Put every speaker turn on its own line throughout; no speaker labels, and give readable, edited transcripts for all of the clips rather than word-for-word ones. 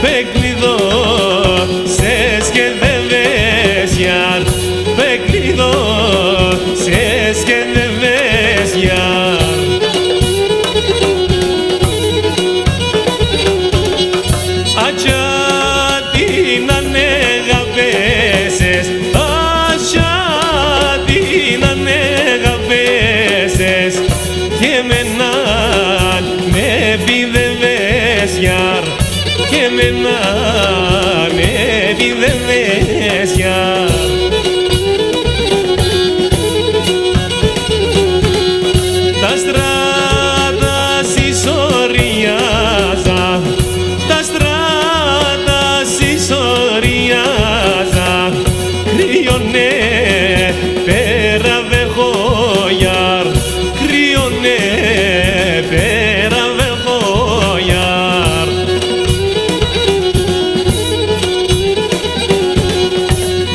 Πεκλειδό σες και δε βες γιαρ, πεκλειδό σες και δε βες γιαρ. Ατσιά την ανεγαπέσες, ατσιά την ανεγαπέσες και εμενάν με πηδεύες γιαρ, και εμενάν με πηδεύες γιαρ. Τα στράτα συσσωριάζα, τα στράτα συσσωριάζα, κρύωνε πέρα βεχόγιαρ, κρύωνε πέρα βεχόγιαρ.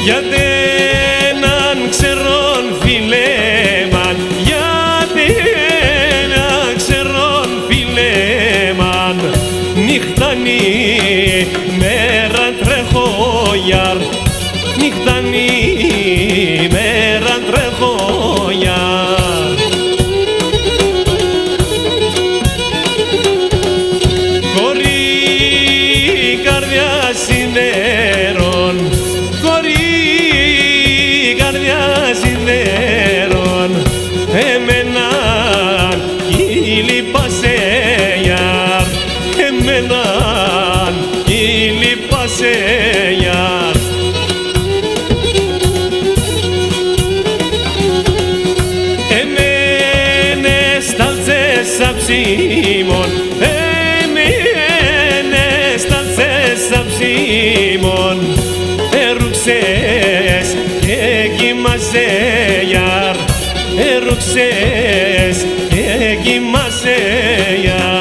Γιατί έναν ξερόν φιλέμαν, γιατί έναν ξερόν φιλέμαν, νύχτανη μέρα τρεχόγιαρ, νύχτανη μέρα τρεχόγιαρ. Κορί καρδιά συνέρων, κορί καρδιά συνέρων, εμέναν κι λυπάσαι γιαρ, εμέναν κι λυπάσαι γιαρ. Εμένες τάλτσες αψίμων, εμένες τάλτσες αψίμων, έρουξες και κοιμάσαι γιαρ, έρουξες και κοιμάσαι γιαρ.